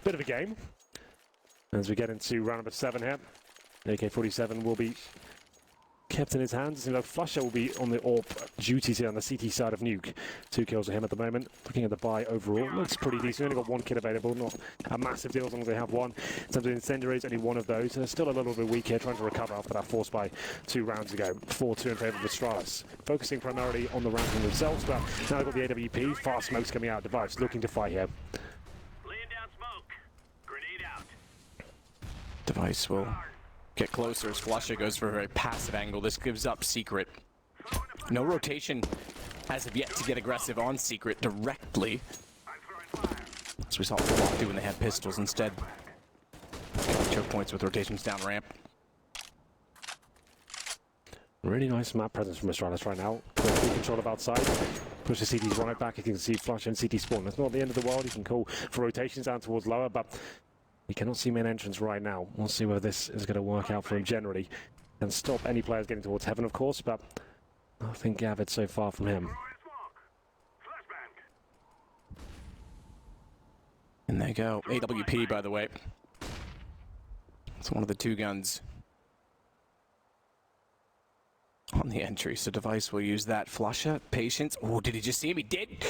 bit of a game. As we get into round number 7 here, AK-47 will be kept in his hands. You know, Flusher will be on the AWP duties here on the CT side of Nuke. 2 kills for him at the moment. Looking at the buy overall, looks pretty decent. Only got 1 kill available, not a massive deal as long as they have one. In terms of incendiaries, only 1 of those. They're still a little bit weak here, trying to recover after that force buy 2 rounds ago. 4-2 in favour of Astralis. Focusing primarily on the ranking themselves, but now they've got the AWP. Fast smokes coming out. Device looking to fight here. Laying down smoke. Grenade out. Device will get closer as Flusher goes for a very passive angle. This gives up Secret. No rotation as of yet to get aggressive on Secret directly. As we saw what do when they had pistols instead. Choke points with rotations down ramp. Really nice map presence from Astralis right now. Full control of outside. Push the CT's right back. You can see Flusher and CT spawn. That's not the end of the world. You can call for rotations down towards lower, but he cannot see main entrance right now. We'll see whether this is going to work out for him generally. And stop any players getting towards heaven, of course, but nothing gathered so far from him. And there you go. AWP, by the way. It's one of the 2 guns on the entry, so Device will use that. Flusher, patience. Oh, did he just see him? He did!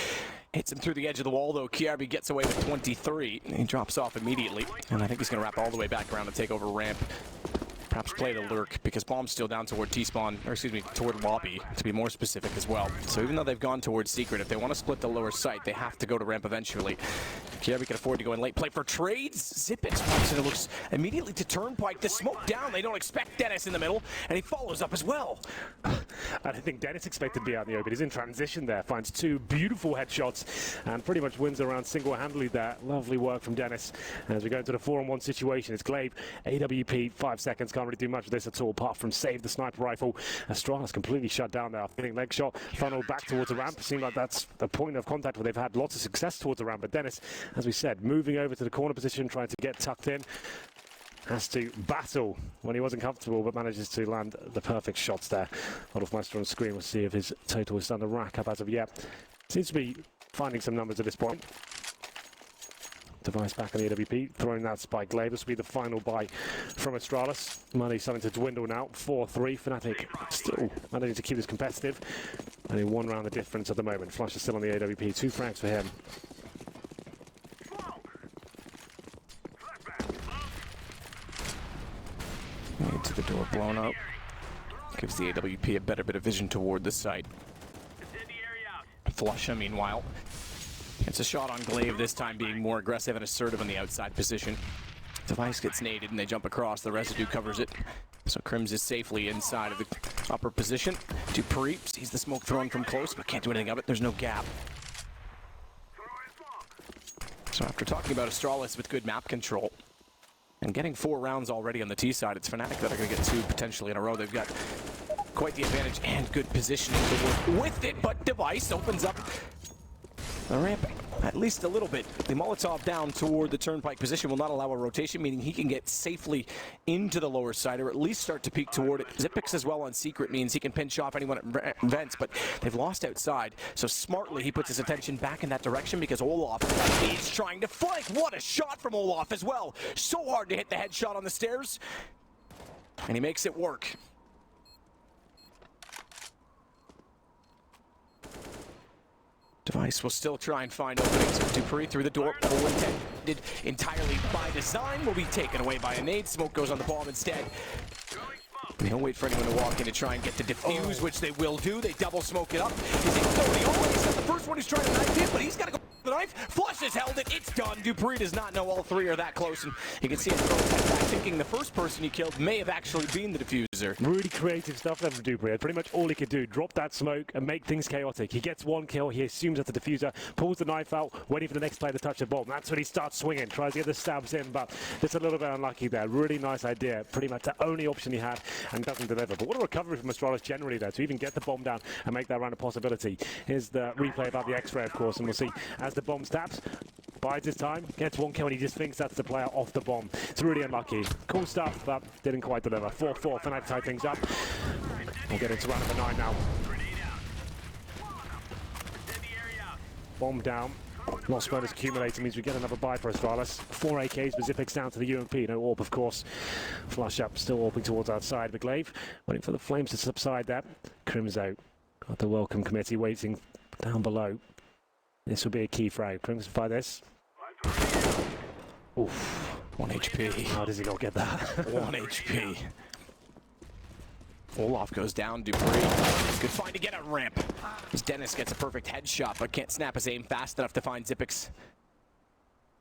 Hits him through the edge of the wall, though. KRB gets away with 23. He drops off immediately, and I think he's going to wrap all the way back around to take over ramp. Perhaps play the lurk, because bomb's still down toward T-spawn, or excuse me, toward lobby, to be more specific as well. So even though they've gone towards Secret, if they want to split the lower site, they have to go to ramp eventually. KRB can afford to go in late. Play for trades. Xipix walks in and looks immediately to Turnpike. The smoke down. They don't expect Dennis in the middle, and he follows up as well. I don't think Dennis expected to be out in the open. He's in transition there, finds 2 beautiful headshots, and pretty much wins around single-handedly there. Lovely work from Dennis. As we go into the 4-on-1 situation, it's Glaive, AWP, 5 seconds. Can't really do much of this at all, apart from save the sniper rifle. Astralis completely shut down there. Getting leg shot, funneled back towards the ramp. Seems like that's the point of contact where they've had lots of success towards the ramp. But Dennis, as we said, moving over to the corner position, trying to get tucked in. Has to battle when he wasn't comfortable, but manages to land the perfect shots there. Olofmeister on screen. We'll see if his total is starting to rack up as of yet. Seems to be finding some numbers at this point. Device back on the AWP, throwing that spike. Glaive. This will be the final buy from Astralis. Money starting to dwindle now. 4-3. Fnatic still managing to keep this competitive. Only 1 round the difference at the moment. Flush is still on the AWP. 2 frags for him. Into the door blown up. Gives the AWP a better bit of vision toward the site. Flusher, meanwhile, gets a shot on Glaive, this time being more aggressive and assertive in the outside position. Device gets naded and they jump across. The residue covers it. So Crims is safely inside of the upper position. Dupree sees the smoke thrown from close, but can't do anything of it. There's no gap. So after talking about Astralis with good map control, and getting 4 rounds already on the T side, it's Fnatic that are going to get 2 potentially in a row. They've got quite the advantage and good positioning to work with it, but Device opens up the ramp at least a little bit. The Molotov down toward the Turnpike position will not allow a rotation, meaning he can get safely into the lower side, or at least start to peek toward it. Xipix as well on Secret means he can pinch off anyone at vents, but they've lost outside. So smartly, he puts his attention back in that direction because Olof is trying to flank. What a shot from Olof as well. So hard to hit the headshot on the stairs. And he makes it work. Device will still try and find openings. Dupree through the door, full intended entirely by design, will be taken away by a nade. Smoke goes on the bomb instead. And he'll wait for anyone to walk in to try and get the defuse, which they will do. They double smoke it up. Is it Cody? Oh, he's not the first one who's trying to knife him, but he's got to go for the knife. Flush has held it. It's done. Dupree does not know all 3 are that close, and you can see him back thinking the first person he killed may have actually been the diffuser. Really creative stuff there from Dupree. Pretty much all he could do, drop that smoke and make things chaotic. He gets 1 kill. He assumes that's the diffuser, pulls the knife out, waiting for the next player to touch the bomb. That's when he starts swinging, tries to get the stabs in, but it's a little bit unlucky there. Really nice idea. Pretty much the only option he had, and doesn't deliver. But what a recovery from Astralis generally there, to even get the bomb down and make that round a possibility. Here's the replay about the X-ray, of course, and we'll see as the bomb stabs, bides his time, gets 1 kill, and he just thinks that's the player off the bomb. It's really unlucky. Cool stuff, but didn't quite deliver. 4-4, Fnatic tie things up. We'll get into round number 9 now. Bomb down. Lost bonus accumulating means we get another buy for Astralis. 4 AKs, but Zipix down to the UMP. No AWP, of course. Flush up, still AWPing towards outside. The Glaive waiting for the flames to subside that. Crim's out. Got the welcome committee waiting down below. This will be a key frag. Crim's by this. Oof. 1 HP. How does he not get that? 1 HP. Olaf goes down, Dupree. Good find to get a ramp. As Dennis gets a perfect headshot, but can't snap his aim fast enough to find Zipix.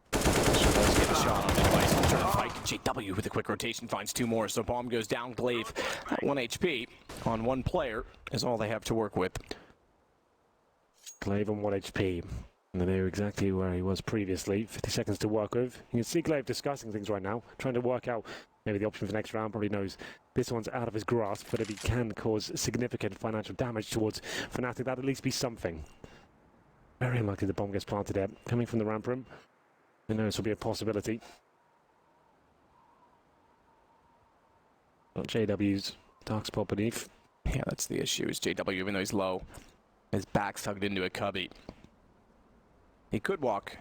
Does get a shot on the device. Return fight. JW with a quick rotation finds 2 more, so bomb goes down. Glaive at 1 HP on 1 player is all they have to work with. Glaive on 1 HP. And they knew exactly where he was previously. 50 seconds to work with. You can see Glaive discussing things right now, trying to work out maybe the option for next round. Probably knows this one's out of his grasp, but if he can cause significant financial damage towards Fnatic, that'd at least be something. Very unlikely the bomb gets planted there. Coming from the ramp room, who knows, this will be a possibility. Got JW's dark spot beneath. Yeah, that's the issue, is JW, even though he's low, his back's tugged into a cubby. He could walk.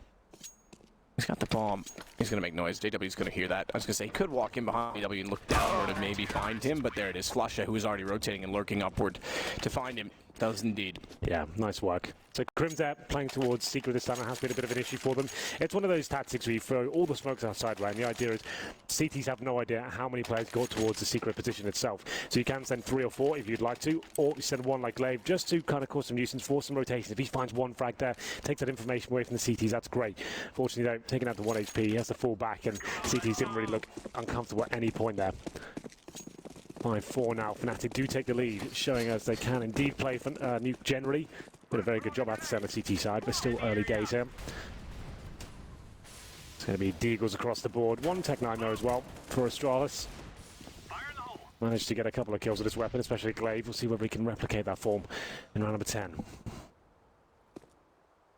He's got the bomb. He's going to make noise. JW's going to hear that. I was going to say, he could walk in behind JW and look downward and maybe find him, but there it is. Flusha, who is already rotating and lurking upward to find him. Does indeed. Yeah, nice work. So Crim's out, playing towards Secret this time. It has been a bit of an issue for them. It's one of those tactics where you throw all the smokes outside, right? And the idea is CTs have no idea how many players go towards the Secret position itself. So you can send 3 or 4 if you'd like to, or you send 1 like Glaive, just to kind of cause some nuisance, force some rotation. If he finds 1 frag there, takes that information away from the CTs, that's great. Fortunately, though, taking out the 1 HP, he has to fall back, and CTs didn't really look uncomfortable at any point there. 5-4 now. Fnatic do take the lead, showing us they can indeed play for Nuke generally. Did a very good job, I have to say, on the CT side, but still early days here. It's going to be Deagles across the board. 1 Tech-9 there as well for Astralis. Managed to get a couple of kills with this weapon, especially Glaive. We'll see whether we can replicate that form in round number 10. Throwing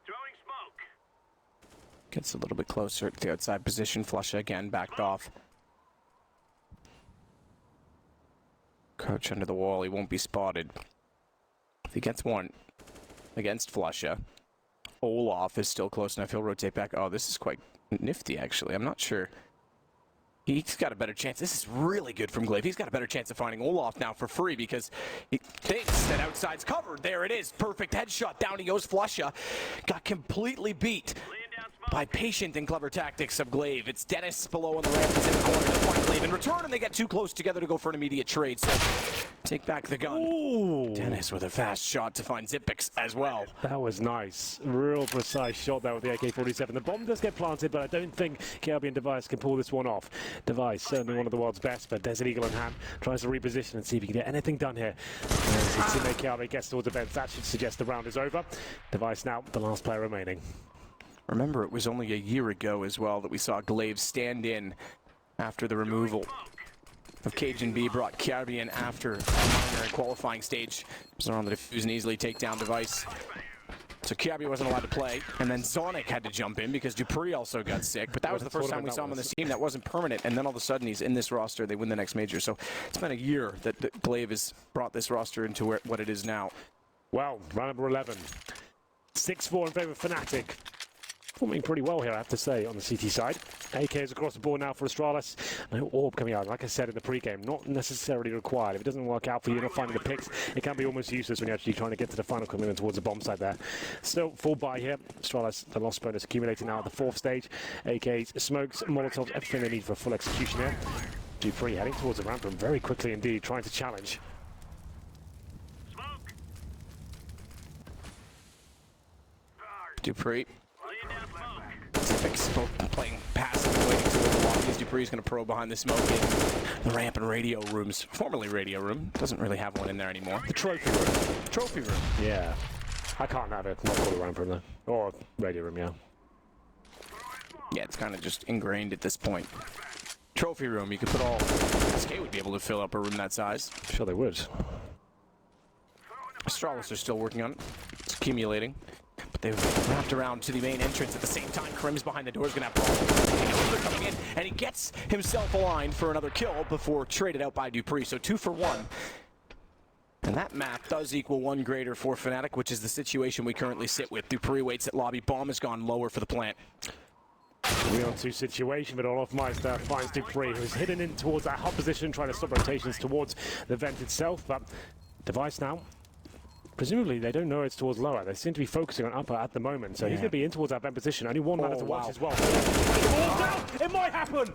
smoke. Gets a little bit closer to the outside position. Flusha again, backed off. Crouch under the wall, he won't be spotted. If he gets 1 against Flusha, Olaf is still close enough, he'll rotate back. Oh, this is quite nifty, actually. I'm not sure. He's got a better chance. This is really good from Glaive. He's got a better chance of finding Olaf now for free because he thinks that outside's covered. There it is. Perfect headshot. Down he goes. Flusha got completely beat by patient and clever tactics of Glaive. It's Dennis below on the ramp. He's in the corner to find Glaive in return, and they get too close together to go for an immediate trade. So take back the gun. Ooh. Dennis with a fast shot to find Zipix as well. That was nice. Real precise shot there with the AK-47. The bomb does get planted, but I don't think KRB and Device can pull this one off. Device, certainly one of the world's best, but Desert Eagle in hand, tries to reposition and see if he can get anything done here. As KRB gets towards the bench, that should suggest the round is over. Device now, the last player remaining. Remember, it was only a year ago as well that we saw Glaive stand in after the removal of Cajun B, brought KRB in after a minor qualifying stage. It was on the defuse and easily take down Device. So KRB wasn't allowed to play, and then Zonic had to jump in because Dupree also got sick. But that was the first time we saw him on this team. That wasn't permanent, and then all of a sudden he's in this roster. They win the next major. So it's been a year that Glaive has brought this roster into what it is now. Well, round number 11. 6-4 in favor of Fnatic. Performing pretty well here, I have to say, on the CT side. AKs across the board now for Astralis. No AWP coming out. Like I said in the pre-game, not necessarily required. If it doesn't work out for you, not finding the picks, it can be almost useless when you're actually trying to get to the final commitment towards the bomb side there. Still, full buy here. Astralis, the lost bonus accumulating now at the 4th stage. AKs, smokes, molotovs, everything they need for full execution here. Dupree heading towards the ramp room very quickly indeed, trying to challenge. Smoke. Dupree. Laying down smoke. Zipix playing passive and waiting for the walkies. Dupree's going to probe behind the smoke in the ramp and radio rooms. Formerly radio room. Doesn't really have one in there anymore. The trophy room. Trophy room. Yeah. I can't have it. Not call it ramp room though. Or radio room, yeah. Yeah, it's kind of just ingrained at this point. Trophy room, you could put all... SK would be able to fill up a room that size. Sure they would. Astralis are still working on it. It's accumulating. But they've wrapped around to the main entrance at the same time. Krim's behind the door is going to have balls. They're coming in, and he gets himself aligned for another kill before traded out by Dupree. So 2 for 1. And that map does equal one greater for Fnatic, which is the situation we currently sit with. Dupree waits at lobby. Bomb has gone lower for the plant. 3-on-2 situation, but Olofmeister finds Dupree, who's hidden in towards that hot position, trying to stop rotations towards the vent itself. But Device now, presumably they don't know it's towards lower. They seem to be focusing on upper at the moment, so he's going to be in towards that vent position. Only one man to watch as well. It might happen!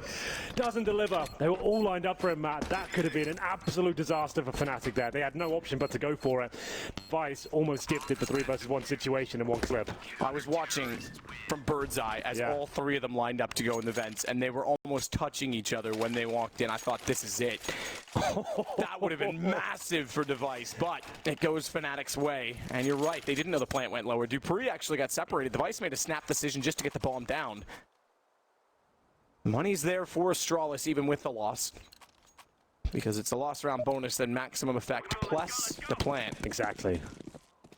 Doesn't deliver. They were all lined up for him, Matt. That could have been an absolute disaster for Fnatic there. They had no option but to go for it. Device almost gifted the 3 versus 1 situation in one clip. I was watching from bird's eye as all 3 of them lined up to go in the vents, and they were almost touching each other when they walked in. I thought, this is it. That would have been massive for Device, but it goes Fnatic's way. And you're right, they didn't know the plant went lower. Dupree actually got separated. Device made a snap decision just to get the bomb down. Money's there for Astralis even with the loss, because it's a loss round bonus, then maximum effect plus the plant. Exactly.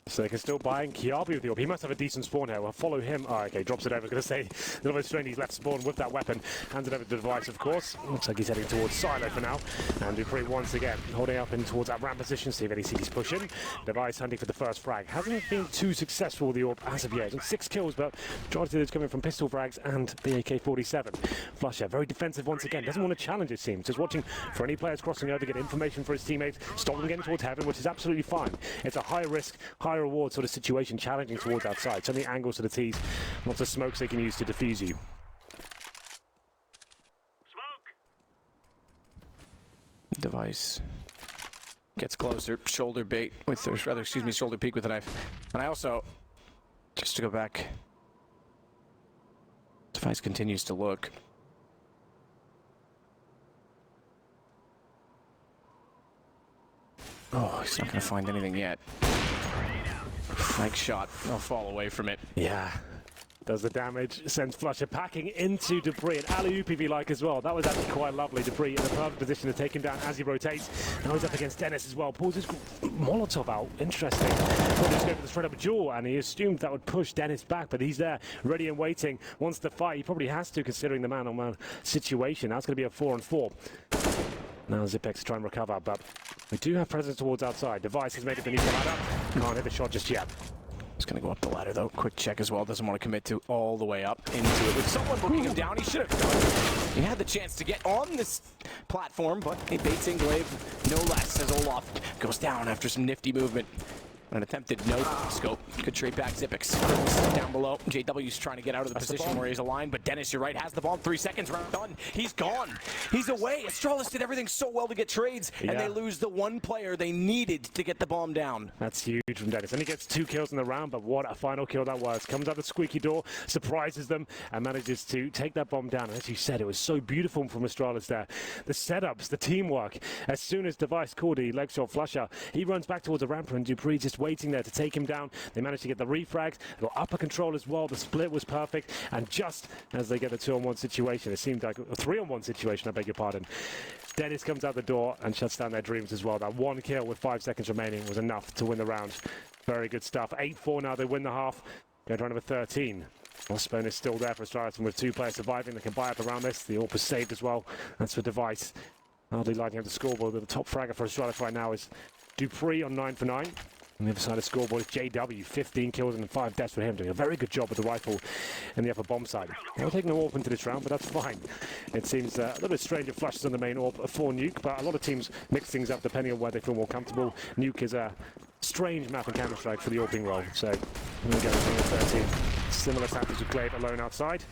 So they can still buy in Kiabi with the AWP. He must have a decent spawn here. We'll follow him. Oh, okay, drops it over. I was going to say, a little bit strange he's left spawn with that weapon. Hands it over to Device, of course. Looks like he's heading towards Silo for now. And Dupree once again holding up in towards that ramp position. See if any CD's pushing. Device hunting for the first frag. Hasn't been too successful with the AWP as of yet. He's 6 kills, but majority of it's coming from pistol frags and the AK-47. Flusher, very defensive once again. Doesn't want to challenge, it seems. Just watching for any players crossing over, get information for his teammates. Stop them getting towards heaven, which is absolutely fine. It's a high risk, high reward sort of situation. Challenging towards outside. So many angles to the T's, lots of smokes they can use to defuse you. Smoke. Device gets closer, shoulder bait with, or rather, excuse me, shoulder peek with a knife. And I also, just to go back, Device continues to look. Oh, he's not going to find anything yet. Nice shot. They'll fall away from it. Yeah. Does the damage, sends Flusher packing into Dupree, and alley-oop if you like as well. That was actually quite lovely. Dupree in a perfect position to take him down as he rotates. Now he's up against Dennis as well. Pulls his Molotov out. Interesting. Probably just go for the straight up jaw, and he assumed that would push Dennis back, but he's there, ready and waiting. Wants to fight. He probably has to, considering the man-on-man situation. That's going to be a 4-on-4. Now Zipex try and recover, but we do have presence towards outside. Device has made it beneath the ladder. Can't hit the shot just yet. He's going to go up the ladder, though. Quick check as well. Doesn't want to commit to all the way up into it. With someone booking him down, he should have done. He had the chance to get on this platform, but he baits in Glaive no less as Olaf goes down after some nifty movement. An attempted no scope. Good trade back, Zipex. Down below. JW's trying to get out of the position where he's aligned, but Dennis, you're right, has the bomb. 3 seconds, round done. He's gone. He's away. Astralis did everything so well to get trades, and they lose the one player they needed to get the bomb down. That's huge from Dennis. And he gets 2 kills in the round, but what a final kill that was. Comes out the squeaky door, surprises them, and manages to take that bomb down. And as you said, it was so beautiful from Astralis there. The setups, the teamwork. As soon as Device called a leg shot Flusher, he runs back towards the ramp, and Dupree just waiting there to take him down. They managed to get the refrags, got upper control as well. The split was perfect, and just as they get a 2-on-1 situation, it seemed like a 3-on-1 situation, I beg your pardon. Dennis comes out the door and shuts down their dreams as well. That 1 kill with 5 seconds remaining was enough to win the round. Very good stuff. 8-4 now, they win the half. Going to round number 13. Osbone is still there for Astralis, and with 2 players surviving, they can buy up around this. The AWP is saved as well. That's for Device. Hardly lighting up the scoreboard. The top fragger for Astralis right now is Dupree on 9 for 9. On the other side of the scoreboard is JW, 15 kills and 5 deaths for him, doing a very good job with the rifle in the upper bomb side. We're taking no AWP into this round, but that's fine. It seems a little bit strange if Flusher's on the main AWP for Nuke, but a lot of teams mix things up depending on where they feel more comfortable. Nuke is a strange map in Counter-Strike for the AWPing role, so we're going to go to 13. Similar tactics with Glaive alone outside.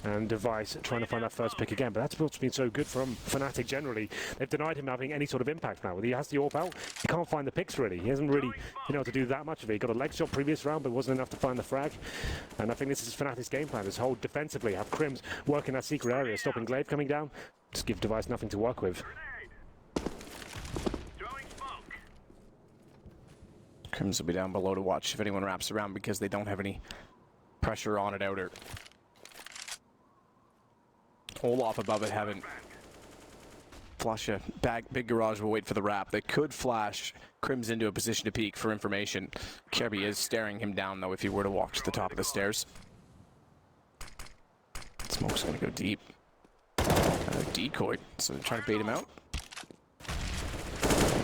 And Device trying to find that first pick again, but that's what's been so good from Fnatic generally. They've denied him having any sort of impact now. He has the AWP out, he can't find the picks really. He hasn't really been able to do that much of it. He got a leg shot previous round, but it wasn't enough to find the frag. And I think this is Fnatic's game plan, this whole defensively, have Crims work in that secret area, stopping Glaive coming down, just give Device nothing to work with. Throwing smoke. Crims will be down below to watch if anyone wraps around because they don't have any pressure on it outer. Olaf above it, haven't. Flusher, big garage will wait for the wrap. They could flash Crims into a position to peek for information. Kirby is staring him down, though, if he were to walk to the top of the stairs. Smoke's gonna go deep. Decoy, so trying to bait him out.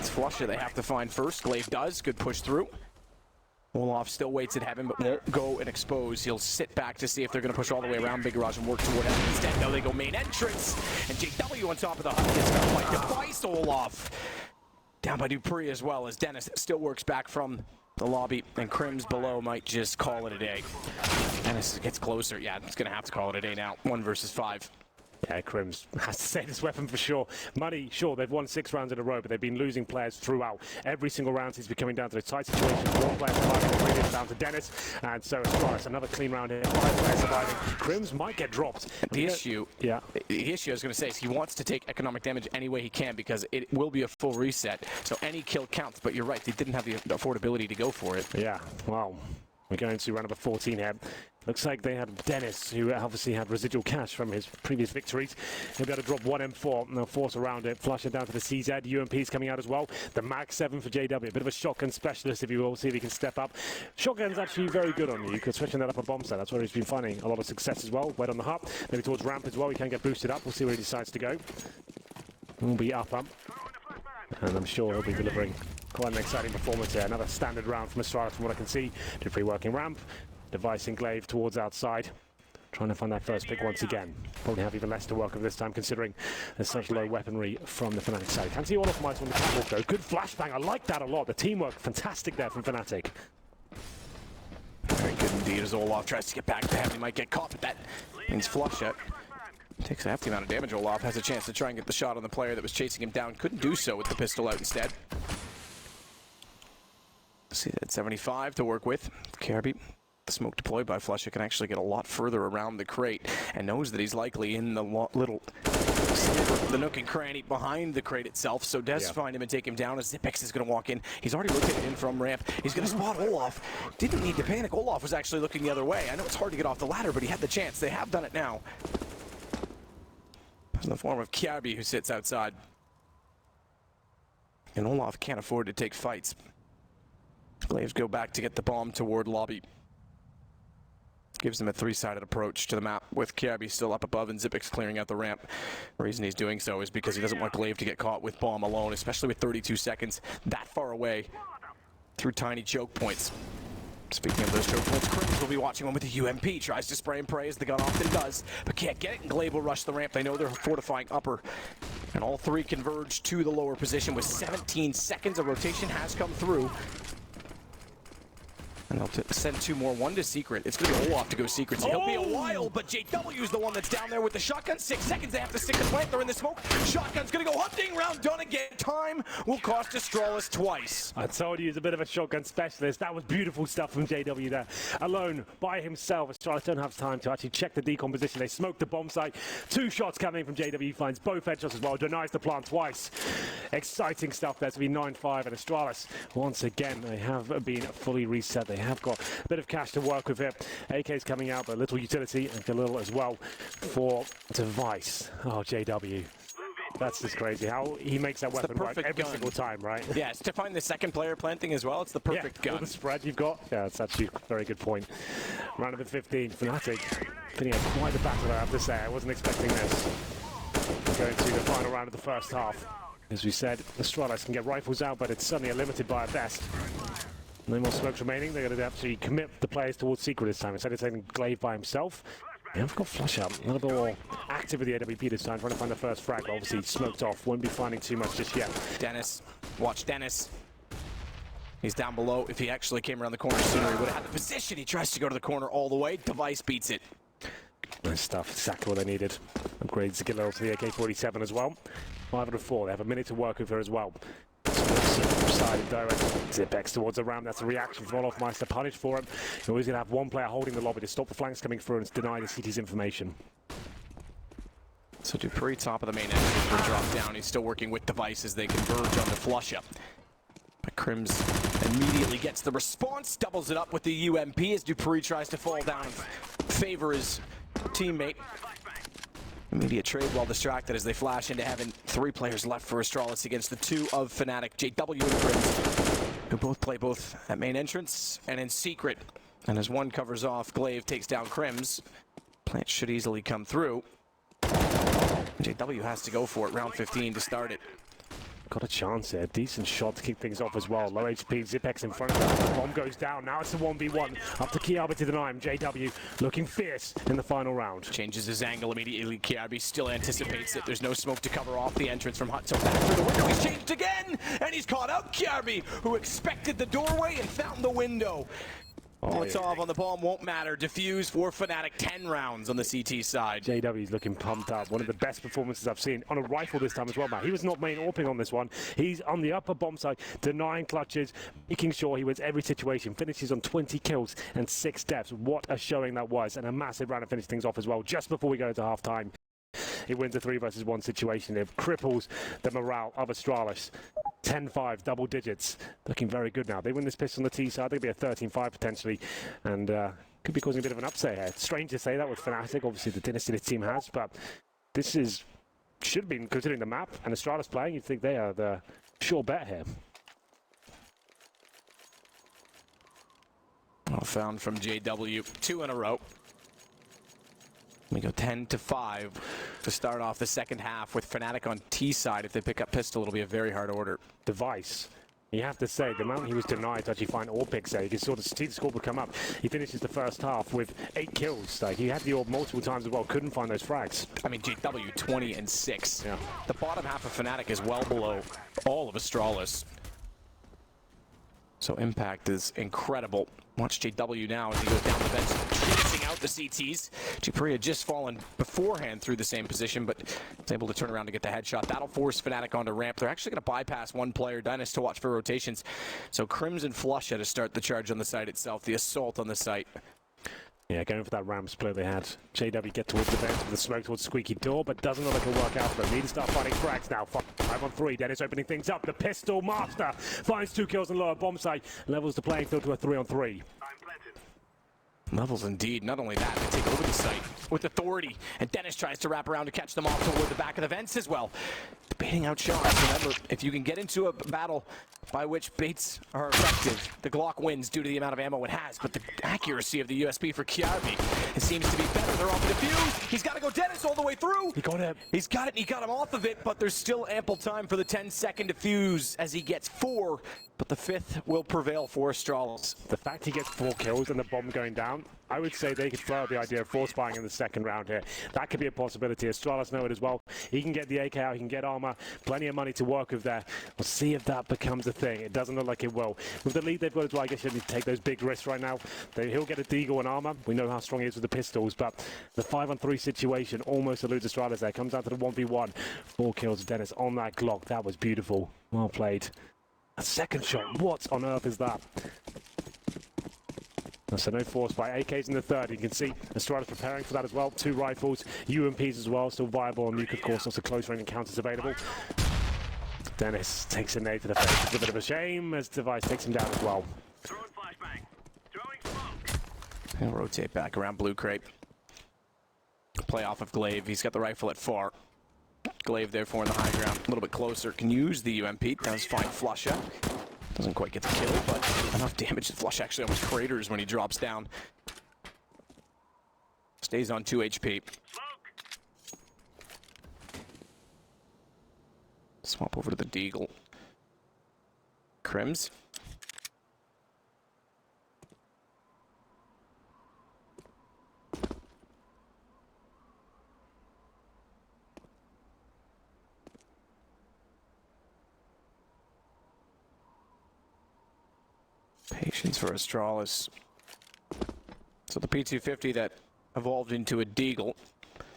It's Flusher they have to find first. Glaive does. Good push through. Olaf still waits at heaven, but won't go and expose. He'll sit back to see if they're going to push all the way around Big Garage and work toward heaven. Instead, no, they go main entrance. And JW on top of the hut gets got by Device. Olaf down by Dupree as well, as Dennis still works back from the lobby. And Crims below might just call it a day. Dennis gets closer. Yeah, it's going to have to call it a day now. 1 versus 5. Yeah, Crims has to say this weapon for sure. Money, sure, they've won 6 rounds in a row, but they've been losing players throughout. Every single round seems to be coming down to a tight situation. 1 player surviving, 3 minutes down to Dennis, and so Astralis, another clean round here. 5 players surviving. Crims might get dropped. The issue I was going to say is he wants to take economic damage any way he can because it will be a full reset. So any kill counts, but you're right, they didn't have the affordability to go for it. Yeah, wow. We're going to round number 14 here. Looks like they had Dennis, who obviously had residual cash from his previous victories. He'll be able to drop 1 M4, and they'll force around it. Flush it down to the CZ. UMP's coming out as well. The Mag 7 for JW. A bit of a shotgun specialist, if you will. See if he can step up. Shotgun's actually very good on you, especially in that upper bomb site. That's where he's been finding a lot of success as well. Wet on the hub. Maybe towards ramp as well. He can get boosted up. We'll see where he decides to go. He'll be up. And I'm sure he'll be delivering quite an exciting performance here. Another standard round from Astralis from what I can see. Dupree working ramp. Device and Glaive towards outside. Trying to find that first pick once again. Probably have even less to work with this time considering there's such low weaponry from the Fnatic side. Can see all of Mice on the catwalk though. Good flashbang. I like that a lot. The teamwork, fantastic there from Fnatic. Very good indeed as Olaf tries to get back to heaven. He might get caught, but that means Flusher takes a hefty amount of damage. Olaf has a chance to try and get the shot on the player that was chasing him down. Couldn't do so with the pistol out instead. See that 75 to work with. Kirby. The smoke deployed by Flusher can actually get a lot further around the crate and knows that he's likely in the little sliver, the nook and cranny behind the crate itself. So Des find him and take him down as Zipex is going to walk in. He's already rotated in from ramp. He's going to spot Olaf. Didn't need to panic. Olaf was actually looking the other way. I know it's hard to get off the ladder, but he had the chance. They have done it now. In the form of Kirby, who sits outside. And Olaf can't afford to take fights. Glaives go back to get the bomb toward lobby. Gives them a 3-sided approach to the map with Kirby still up above and Zipex clearing out the ramp. The reason he's doing so is because he doesn't want Glaive to get caught with bomb alone, especially with 32 seconds that far away through tiny choke points. Speaking of those choke points, Crims will be watching one with the UMP. Tries to spray and pray as the gun often does, but can't get it, and Glaive will rush the ramp. They know they're fortifying upper. And all 3 converge to the lower position with 17 seconds. A rotation has come through. And they'll send 2 more, 1 to Secret. It's going to be Olaf to go Secret. So he'll be a while, but JW is the one that's down there with the shotgun. 6 seconds, they have to stick the plant. They're in the smoke. Shotgun's going to go hunting. Round done again. Time will cost Astralis twice. I told you he's a bit of a shotgun specialist. That was beautiful stuff from JW there. Alone, by himself. Astralis don't have time to actually check the decomposition. They smoked the bomb site. 2 shots coming from JW. Finds both headshots as well. Denies the plant twice. Exciting stuff there. To be 9-5, and Astralis, once again, they have been fully reset. They have got a bit of cash to work with here. AK's coming out, but a little utility and a little as well for Device. Oh, JW. That's just crazy how he makes that weapon work every single time, right? Yes, to find the second player planting as well, it's the perfect gun. All the spread you've got. Yeah, it's actually a very good point. Round number 15, Fnatic. Finishing quite the battle, I have to say. I wasn't expecting this. Going to the final round of the first half. As we said, Astralis can get rifles out, but it's suddenly limited by a vest. No more smokes remaining. They're going to actually commit the players towards Secret this time. Instead of taking Glaive by himself. They have got Flush up. A little bit more active with the AWP this time, trying to find the first frag. Obviously, smoked off. Won't be finding too much just yet. Dennis. Watch Dennis. He's down below. If he actually came around the corner sooner, he would have had the position. He tries to go to the corner all the way. Device beats it. Nice stuff. Exactly what they needed. Upgrades to get level to the AK-47 as well. 5 out of 4. They have a minute to work with her as well. Side and direct. Zipex towards the ramp. That's a reaction from Olaf Meister. Punished for him. He's always going to have 1 player holding the lobby to stop the flanks coming through and deny the CT's information. So Dupree, top of the main entrance, will drop down. He's still working with Device as they converge on the flush up. But Crims immediately gets the response, doubles it up with the UMP as Dupree tries to fall down and favor his teammate. Immediate trade while distracted as they flash into heaven. 3 players left for Astralis against the 2 of Fnatic. JW and Crims, who both play both at main entrance and in Secret. And as one covers off, Glaive takes down Crims. Plant should easily come through. JW has to go for it, round 15 to start it. got a chance here. Decent shot to kick things off as well. Low HP, Zipex in front of him. Bomb goes down. Now it's a 1v1. Up to Kiarbi to deny him. JW looking fierce in the final round. Changes his angle immediately. Kiarbi still anticipates it. There's no smoke to cover off the entrance from Hut. So back through the window. He's changed again. And he's caught out Kiarbi, who expected the doorway and found the window. Molotov on the bomb won't matter. Defuse for Fnatic. 10 rounds on the CT side. JW's looking pumped up. One of the best performances I've seen on a rifle this time as well, Matt. He was not main AWPing on this one. He's on the upper bomb side, denying clutches, making sure he wins every situation. Finishes on 20 kills and 6 deaths. What a showing that was, and a massive round to finish things off as well, just before we go into half-time. He wins a 3 versus 1 situation. It cripples the morale of Astralis. 10-5, double digits. Looking very good now. They win this pistol on the T side. They'll be a 13-5 potentially. And could be causing a bit of an upset here. It's strange to say that with Fnatic. Obviously, the Dynasty team has. But this should be, considering the map and Astralis playing, you'd think they are the sure bet here. Well found from JW. 2 in a row. We go 10-5 to start off the second half with Fnatic on T side. If they pick up pistol, it'll be a very hard order. Device. You have to say, the amount he was denied to actually find AWP picks there, you can sort of see the score would come up. He finishes the first half with 8 kills. Like, he had the AWP multiple times as well, couldn't find those frags. I mean, JW 20 and 6. Yeah. The bottom half of Fnatic is well below all of Astralis. So impact is incredible. Watch JW now as he goes down the bench, chasing out the CTs. Dupree had just fallen beforehand through the same position, but is able to turn around to get the headshot. That'll force Fnatic onto ramp. They're actually going to bypass one player, Dennis, to watch for rotations. So Crimson Flush had to start the charge on the site itself, the assault on the site. Yeah, going for that ramp split they had. JW get towards the bench with the smoke towards Squeaky Door, but doesn't look like it'll work out for them. Need to start finding frags now. 5-on-3, Dennis opening things up. The pistol master finds 2 kills on lower bomb site. Levels the playing field to a 3-on-3. Levels indeed. Not only that, they take over the site with authority, and Dennis tries to wrap around to catch them off toward the back of the vents as well. Baiting out shots. Remember, if you can get into a battle by which baits are effective, the Glock wins due to the amount of ammo it has, but the accuracy of the USP for Kiarbi, it seems to be better. They're off the defuse. He's got to go Dennis all the way through. He got it. He's got it, and he got him off of it, but there's still ample time for the 10-second defuse as he gets 4, but the 5th will prevail for Astralis. The fact he gets 4 kills and the bomb going down, I would say they could throw out the idea of force buying in the second round here. That could be a possibility. Astralis know it as well. He can get the AK out, he can get armor, plenty of money to work with there. We'll see if that becomes a thing. It doesn't look like it will. With the lead they've got as well, I guess you need to take those big risks right now. He'll get a deagle and armor. We know how strong he is with the pistols, but the 5-on-3 situation almost eludes Astralis there. Comes down to the 1v1. 4 kills, Dennis on that Glock. That was beautiful. Well played. A second shot. What on earth is that? So no force by AKs in the third. You can see Astralis preparing for that as well. 2 rifles, UMPs as well, still viable. And Nuke, of course, also close range encounters available. Dennis takes a nade to the face. It's a bit of a shame as Device takes him down as well. Throwing flashbang. Throwing smoke. He'll rotate back around Blue Crate. Play off of Glaive. He's got the rifle at far. Glaive, therefore, in the high ground. A little bit closer. Can use the UMP. Does find Flusha. Doesn't quite get the kill, but enough damage that Flush actually almost craters when he drops down. Stays on 2 HP. Smoke. Swap over to the Deagle. Crims. Patience for Astralis. So the P250 that evolved into a Deagle.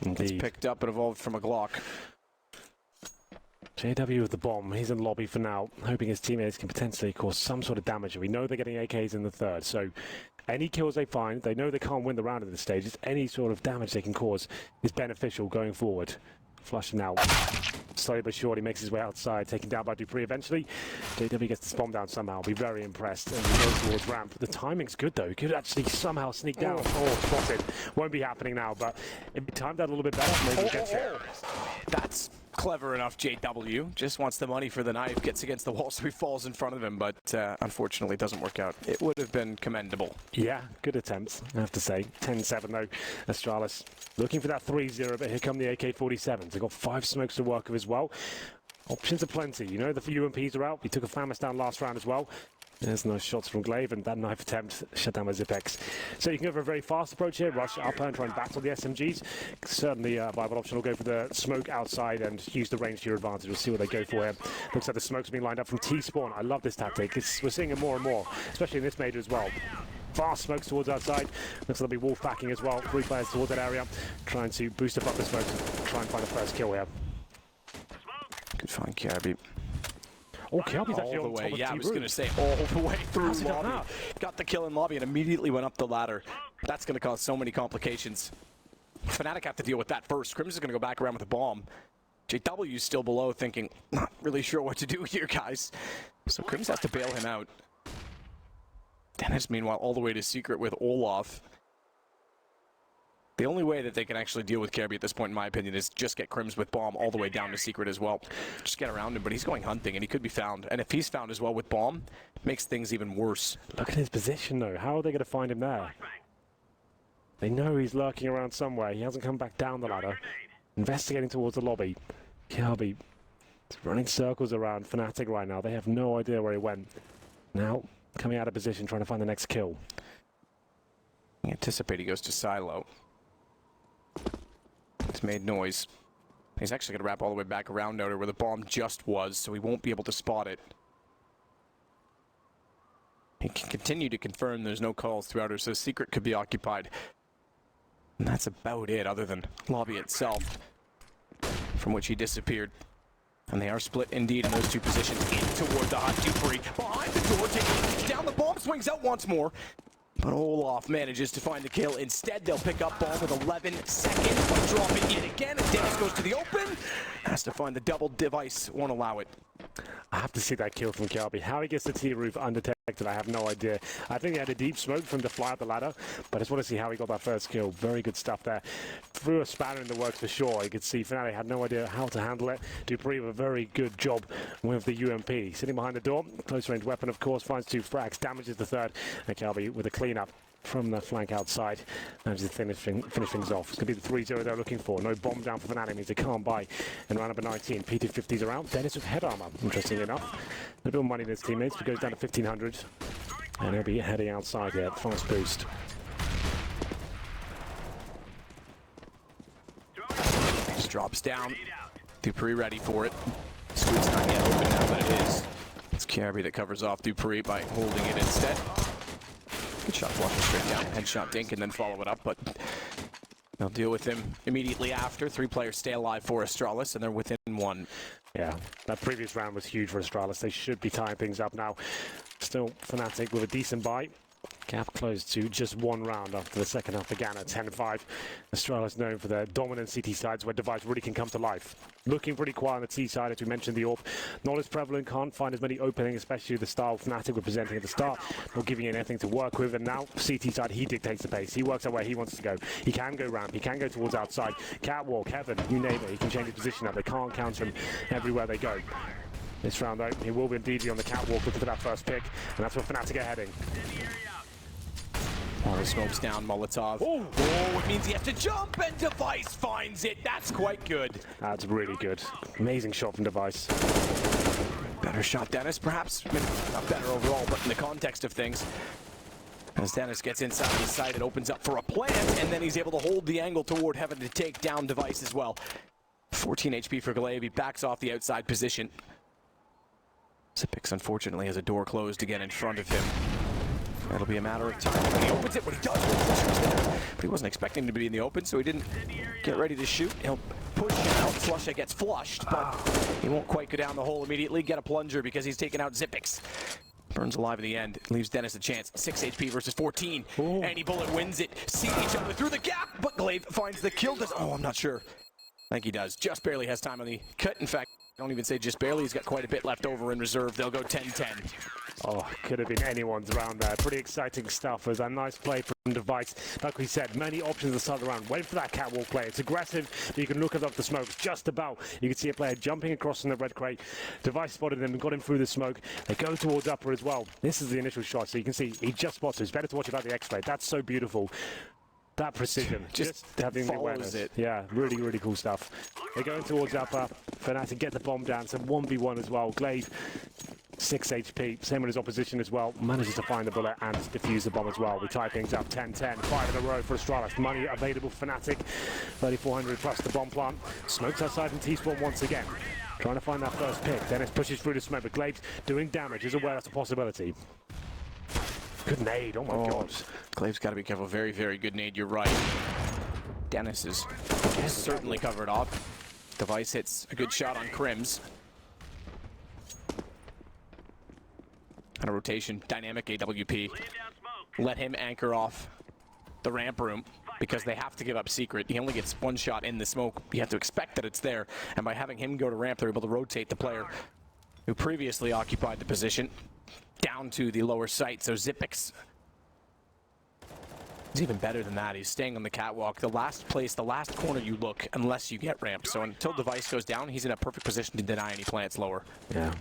It's picked up and evolved from a Glock. JW with the bomb. He's in lobby for now, hoping his teammates can potentially cause some sort of damage. We know they're getting AKs in the third, so any kills they find, they know they can't win the round at this stage. Just any sort of damage they can cause is beneficial going forward. Flush now. Slowly but surely makes his way outside, taken down by Dupree eventually. JW gets this bomb down somehow. I'll be very impressed. And he goes towards ramp. The timing's good though. He could actually somehow sneak down. Oh, spotted. Won't be happening now, but if he timed that a little bit better, maybe he gets there. That's clever enough, JW. Just wants the money for the knife, gets against the wall, so he falls in front of him, but unfortunately doesn't work out. It would have been commendable. Yeah, good attempts, I have to say. 10-7 though, Astralis looking for that 3-0, but here come the AK-47s. They've got 5 smokes to work with as well. Options are plenty. You know the UMPs are out. He took a Famis down last round as well. There's no shots from Glaive, and that knife attempt shut down by Zipex. So you can go for a very fast approach here, rush up and try and battle the SMGs. Certainly a viable option. We'll go for the smoke outside and use the range to your advantage. We'll see what they go for here. Looks like the smoke's being lined up from T-spawn. I love this tactic. We're seeing it more and more, especially in this major as well. Fast smokes towards outside. Looks like they'll be wolf packing as well. 3 players towards that area, trying to boost up the smokes and try and find the first kill here. Good find, Kirby. Oh, Kirby's actually All on the top way, of yeah, I was T-Root. going to say all the way through How's he done lobby. Got the kill in lobby and immediately went up the ladder. That's going to cause so many complications. Fnatic have to deal with that first. Crimson is going to go back around with a bomb. JW's still below thinking, not really sure what to do here, guys. So Crimson has to bail him out. Dennis, meanwhile, all the way to secret with Olaf. The only way that they can actually deal with Kirby at this point, in my opinion, is just get Crims with bomb all the way down to secret as well. Just get around him, but he's going hunting, and he could be found. And if he's found as well with bomb, it makes things even worse. Look at his position, though. How are they going to find him there? They know he's lurking around somewhere. He hasn't come back down the ladder. Investigating towards the lobby. Kirby is running circles around Fnatic right now. They have no idea where he went. Now, coming out of position, trying to find the next kill. I anticipate he goes to silo. He's made noise. He's actually going to wrap all the way back around Noder where the bomb just was, so he won't be able to spot it. He can continue to confirm there's no calls throughout her, so secret could be occupied. And that's about it, other than lobby itself, from which he disappeared. And they are split indeed in those two positions. In toward the hot Dupree. Behind the door, taking down the bomb, swings out once more. But Olaf manages to find the kill. Instead, they'll pick up bomb with 11 seconds. But drop it yet again, and Dennis goes to the open. Has to find the double device, won't allow it. I have to see that kill from Kirby. How he gets the T-roof undetected, I have no idea. I think he had a deep smoke from to fly up the ladder, but I just want to see how he got that first kill. Very good stuff there. Threw a spanner in the works for sure. You could see Fnatic had no idea how to handle it. Dupree with a very good job with the UMP. Sitting behind the door, close range weapon, of course, finds 2 frags, damages the third, and Kirby with a cleanup from the flank outside. Manages to finish things off. It's going to be the 3-0 they're looking for. No bomb down for Fnatic means they can't buy in round number 19. P250s around. Dennis with head armor, interestingly enough. A little bit of money in his teammates, but goes down to 1,500. And he'll be heading outside here. Fast boost. Just drops down. Dupree ready for it. Scoot's not yet open now, but it is. It's Kirby that covers off Dupree by holding it instead. Good shot, flushing straight down. Headshot dink and then follow it up, but they'll deal with him immediately after. 3 players stay alive for Astralis, and they're within 1. Yeah, that previous round was huge for Astralis. They should be tying things up now. Still Fnatic with a decent buy. Gap closed to just 1 round after the second half began at 10-5. Astralis known for their dominant CT sides where Device really can come to life. Looking pretty quiet on the T side, as we mentioned, the AWP. Not as prevalent, can't find as many openings, especially the style Fnatic were presenting at the start. Not giving you anything to work with, and now CT side, he dictates the pace. He works out where he wants to go. He can go ramp, he can go towards outside. Catwalk, heaven, you name it, he can change his position up. They can't counter him everywhere they go. This round, though, he will indeed be on the catwalk looking for that first pick, and that's where Fnatic are heading. Oh, the smoke's down, Molotov. Oh, it means he has to jump, and Device finds it. That's quite good. That's really good. Amazing shot from Device. Better shot, Dennis, perhaps. Maybe not better overall, but in the context of things. As Dennis gets inside his sight, it opens up for a plant, and then he's able to hold the angle toward heaven to take down Device as well. 14 HP for Glaive. He backs off the outside position. Zipex, unfortunately, has a door closed again in front of him. It'll be a matter of time when he opens it, but he does. But he wasn't expecting to be in the open, so he didn't get ready to shoot. He'll push out. Flusha gets flushed, but he won't quite go down the hole immediately. Get a plunger because he's taken out Zipex. Burns alive in the end. Leaves Dennis a chance. 6 HP versus 14. Ooh. Any bullet wins it. See each other through the gap, but Glaive finds the kill. I'm not sure. I think he does. Just barely has time on the cut. In fact, don't even say just barely. He's got quite a bit left over in reserve. They'll go 10-10. Oh, could have been anyone's round there. Pretty exciting stuff. It was a nice play from Device. Like we said, many options at the start of the round. Went for that catwalk play. It's aggressive, but you can look at the smokes just about. You can see a player jumping across in the red crate. Device spotted him and got him through the smoke. They go towards upper as well. This is the initial shot, so you can see he just spots it. It's better to watch about the X-ray. That's so beautiful. That precision. Just having the follows awareness. it. Yeah, really, really cool stuff. They're going towards upper. Fnatic get the bomb down, so 1v1 as well. Glaive, 6 HP, same with his opposition as well. Manages to find the bullet and defuse the bomb as well. We tie things up 10-10, 5 in a row for Astralis. Money available for Fnatic, 3,400 plus the bomb plant. Smokes outside from T-spawn once again. Trying to find that first pick. Dennis pushes through the smoke, but Glaive's doing damage. Is aware that's a possibility. Good nade, oh my god. Glaive's got to be careful. Very, very good nade, you're right. Dennis is certainly covered off. Device hits a good shot on Crims. And a rotation, dynamic AWP. Let him anchor off the ramp room because they have to give up secret. He only gets one shot in the smoke. You have to expect that it's there. And by having him go to ramp, they're able to rotate the player who previously occupied the position down to the lower site. So Xyp9x is even better than that. He's staying on the catwalk. The last place, the last corner you look unless you get ramp. So until Device goes down, he's in a perfect position to deny any plants lower. Yeah.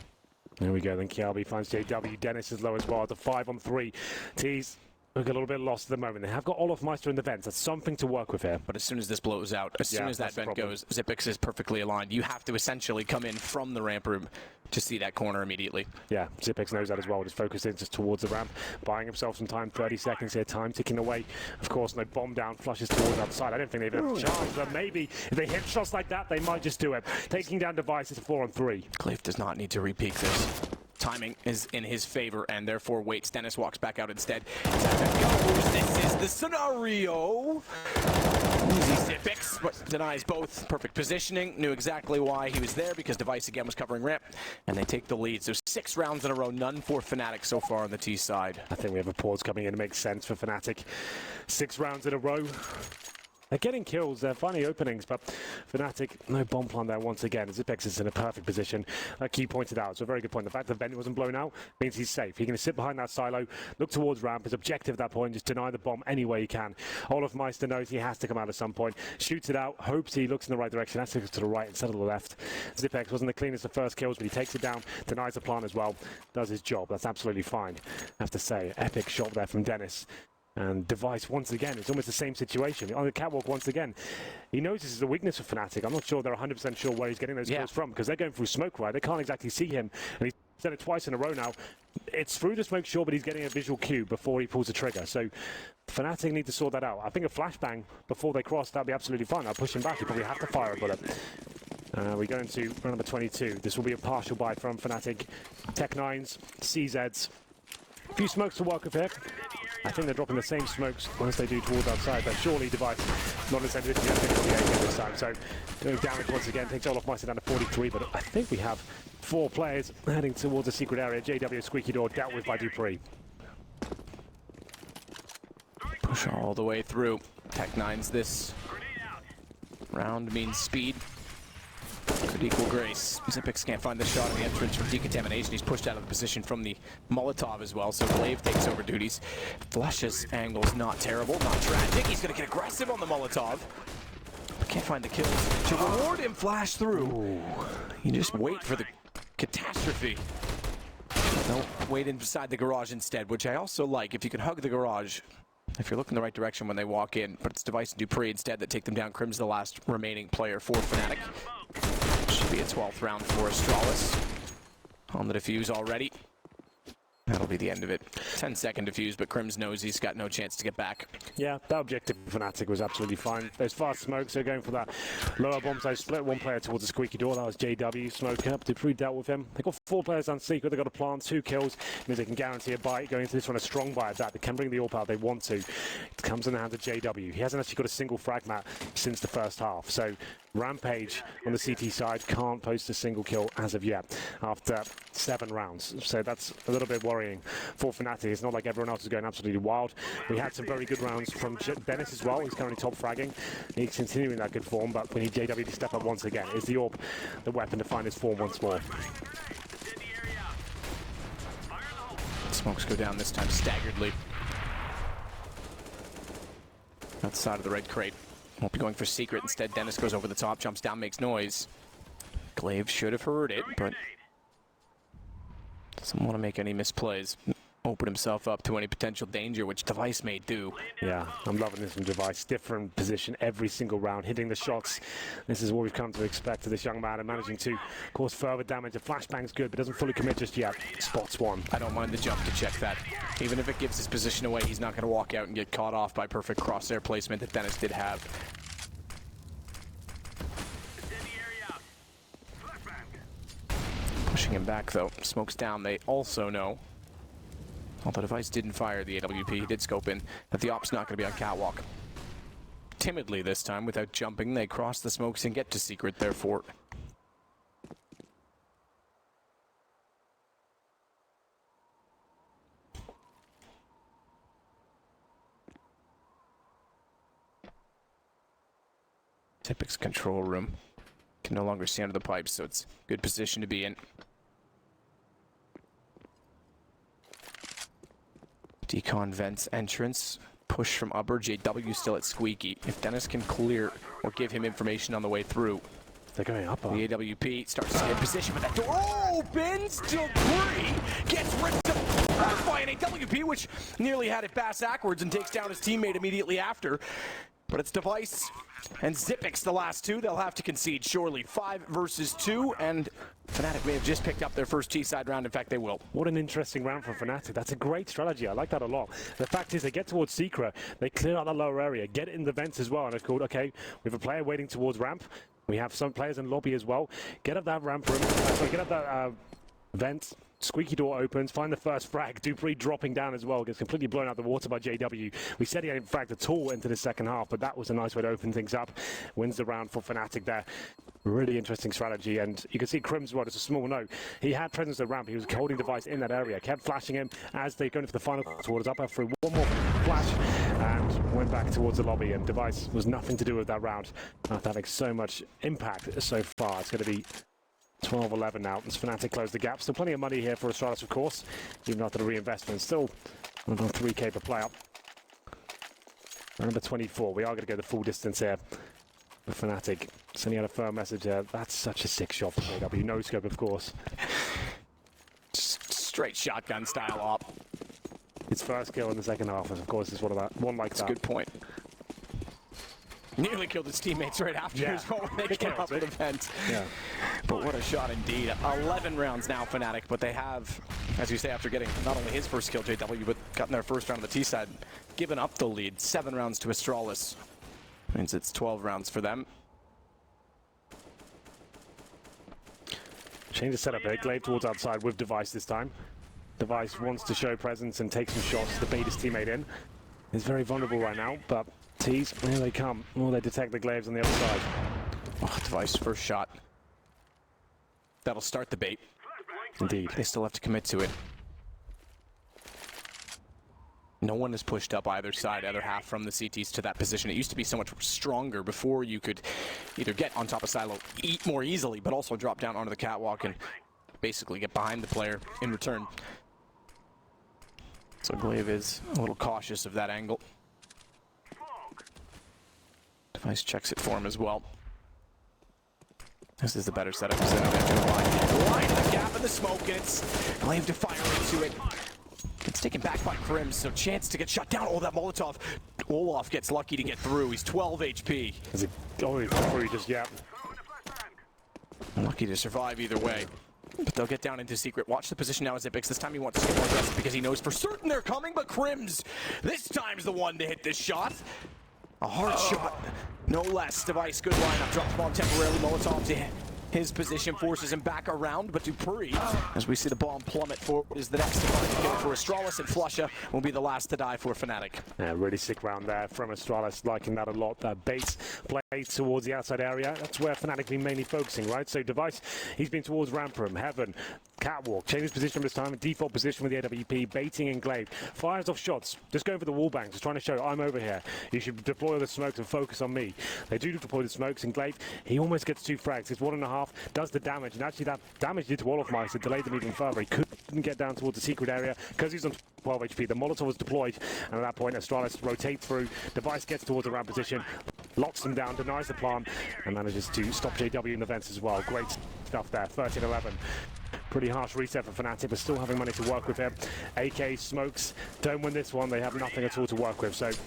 There we go, then Kialbi finds JW. Dennis is low as well. It's a 5-on-3. T's look a little bit lost at the moment. They have got Olaf Meister in the vents. That's something to work with here. But as soon as this blows out, as soon as that vent goes, Xyp9x is perfectly aligned. You have to essentially come in from the ramp room to see that corner immediately. Yeah, Xyp9x knows that as well. Just focused in just towards the ramp, buying himself some time. 30 seconds here, time ticking away. Of course, no bomb down, flushes towards outside. I don't think they've enough chance, but maybe if they hit shots like that, they might just do it. Taking down Device is a 4-on-3. Glaive does not need to repeat this. Timing is in his favor and therefore waits. Dennis walks back out instead. This is the scenario. Easy Xyp9x, but denies both. Perfect positioning. Knew exactly why he was there because Device again was covering ramp. And they take the lead. So 6 rounds in a row, none for Fnatic so far on the T side. I think we have a pause coming in to make sense for Fnatic. 6 rounds in a row. They're getting kills, they're finding openings, but Fnatic, no bomb plant there once again. Xyp9x is in a perfect position. Like he pointed out, so a very good point. The fact that Benny wasn't blown out means he's safe. He's going to sit behind that silo, look towards ramp. His objective at that point is deny the bomb any way he can. Olaf Meister knows he has to come out at some point. Shoots it out, hopes he looks in the right direction. Has to go to the right instead of the left. Xyp9x wasn't the cleanest of first kills, but he takes it down, denies the plant as well. Does his job, that's absolutely fine. I have to say, epic shot there from Dennis. And Device, once again, it's almost the same situation. On the catwalk, once again, he knows this is a weakness for Fnatic. I'm not sure they're 100% sure where he's getting those kills from, because they're going through smoke, right? They can't exactly see him. And he's done it twice in a row now. It's through the smoke, sure, but he's getting a visual cue before he pulls the trigger. So Fnatic need to sort that out. I think a flashbang before they cross, that'd be absolutely fine. I'll push him back. He probably have to fire a bullet. We go into round number 22. This will be a partial buy from Fnatic. Tech9s, CZs. A few smokes to work with here. I think they're dropping the same smokes once they do towards outside, but surely Device not in the same position. I think he'll be AK this time. So doing damage once again, takes Olaf Meister down to 43, but I think we have 4 players heading towards the secret area. JW Squeaky Door dealt with by Dupree. Push all the way through. Tech9's this round means speed. Could equal grace. Xyp9x can't find the shot at the entrance from decontamination. He's pushed out of the position from the Molotov as well, so Glaive takes over duties. Flushes angle's not terrible, not tragic. He's going to get aggressive on the Molotov. But can't find the kills to reward him. Flash through. Ooh. You just wait for the catastrophe. Don't wait inside the garage instead, which I also like. If you can hug the garage, if you're looking the right direction when they walk in, but it's Device and Dupree instead that take them down. Crim's the last remaining player for Fnatic. Should be a 12th round for Astralis. On the defuse already. That'll be the end of it. 10-second defuse, but Crims knows he's got no chance to get back. Yeah, that objective for Fnatic was absolutely fine. Those fast smokes, they're going for that lower bomb size split. One player towards the squeaky door, that was JW. Smoke up, Dupree dealt with him. They've got 4 players on secret, they've got a plant, 2 kills. Means they can guarantee a bite. Going into this one, a strong bite at that. They can bring the AWP out, they want to. It comes in the hands of JW. He hasn't actually got a single frag mat since the first half. So Rampage on the CT side can't post a single kill as of yet after 7 rounds. So that's a little bit worrying for Fnatic. It's not like everyone else is going absolutely wild. We had some very good rounds from Dennis as well. He's currently top fragging. He's continuing that good form, but we need JW to step up once again. Is the AWP the weapon to find his form once more? Smokes go down this time staggeredly. Outside of the red crate. Won't be going for secret. Instead, Dennis goes over the top, jumps down, makes noise. Glaive should have heard it, but doesn't want to make any misplays. open himself up to any potential danger, which Device may do. Yeah, I'm loving this from Device. Different position every single round, hitting the shots. This is what we've come to expect of this young man, and managing to cause further damage. A flashbang's good, but doesn't fully commit just yet. Spots one. I don't mind the jump to check that. Even if it gives his position away, he's not going to walk out and get caught off by perfect crosshair placement that Dennis did have. Pushing him back, though. Smoke's down, they also know. Although Device didn't fire the AWP, he did scope in that the op's not going to be on catwalk. Timidly this time, without jumping, they cross the smokes and get to secret their fort. Typic's control room. Can no longer see under the pipes, so it's a good position to be in. Decon vents entrance. Push from upper. JW still at squeaky. If Dennis can clear or give him information on the way through. They're going up. The AWP starts to get in position, but that door opens. Debris gets ripped apart by an AWP, which nearly had it pass backwards and takes down his teammate immediately after. But it's Device and Xyp9x, the last two. They'll have to concede, surely. 5 versus 2, and Fnatic may have just picked up their first T-side round. In fact, they will. What an interesting round from Fnatic. That's a great strategy. I like that a lot. The fact is, they get towards Secret, they clear out the lower area, get in the vents as well, and it's called, okay, we have a player waiting towards ramp. We have some players in lobby as well. Get up that ramp room, get up that vent. Squeaky door opens, find the first frag. Dupree dropping down as well, gets completely blown out the water by JW. We said he hadn't fragged at all into the second half, but that was a nice way to open things up. Wins the round for Fnatic there. Really interesting strategy, and you can see Crim's well, it's a small note. He had presence at ramp, he was holding Device in that area, kept flashing him as they go into the final towards upper through one more flash, and went back towards the lobby, and Device was nothing to do with that round. After having so much impact so far, it's going to be 12-11 now, as Fnatic close the gap. Still plenty of money here for Astralis, of course, even after the reinvestment. Still under 3k per player. Number 24, we are going to go the full distance here with Fnatic. Sending out a firm message there. That's such a sick shot for JW. No scope, of course. Straight shotgun style op. His first kill in the second half, of course, is one like That's that. a good point. Nearly killed his teammates right after as well when they came up with the vent. Yeah. But what a shot indeed. 11 rounds now, Fnatic, but they have, as you say, after getting not only his first kill, JW, but gotten their first round on the T side, given up the lead. 7 rounds to Astralis. Means it's 12 rounds for them. Change the setup here. Glaive towards outside with Device this time. Device wants to show presence and take some shots to bait his teammate in. He's very vulnerable right now, but T's, here they come. Oh, they detect the Glaives on the other side. Oh, Device, first shot. That'll start the bait. Indeed. They still have to commit to it. No one has pushed up either side, either half from the CTs to that position. It used to be so much stronger before you could either get on top of silo, eat more easily, but also drop down onto the catwalk and basically get behind the player in return. So Glaive is a little cautious of that angle. Device checks it for him as well. This is the better setup. Line the gap in the smoke, and it's Glaive to fire into it. It's taken back by Crims, so chance to get shut down. Oh, that Molotov. Olaf gets lucky to get through. He's 12 HP. Is it going through just yet? Lucky to survive either way. But they'll get down into secret. Watch the position now as Xyp9x. This time he wants to get more aggressive because he knows for certain they're coming, but Crims this time's the one to hit this shot. A hard shot, no less. Device, good lineup. Drops bomb temporarily. Molotov to his position, forces him back around, but Dupree, as we see the bomb plummet forward, is the next to kill for Astralis, and Flusha will be the last to die for Fnatic. Yeah, really sick round there from Astralis, liking that a lot. That bait play towards the outside area, that's where Fnatic been mainly focusing, right? So Device, he's been towards ramp room, heaven, catwalk, changes position this time, default position with the AWP, baiting and Glaive, fires off shots, just going for the wall bangs, just trying to show I'm over here. You should deploy the smokes and focus on me. They do deploy the smokes, and Glaive, he almost gets 2 frags. It's 1.5, does the damage, and actually that damage did to all of Mice, it delayed them even further. He couldn't get down towards the secret area because he's on 12 HP. The Molotov was deployed, and at that point Astralis rotates through. Device gets towards the ramp position, locks them down, denies the plant, and manages to stop JW in the vents as well. Great stuff there. 13-11. Pretty harsh reset for Fnatic, but still having money to work with here. AK smokes, don't win this one, they have nothing at all to work with, so it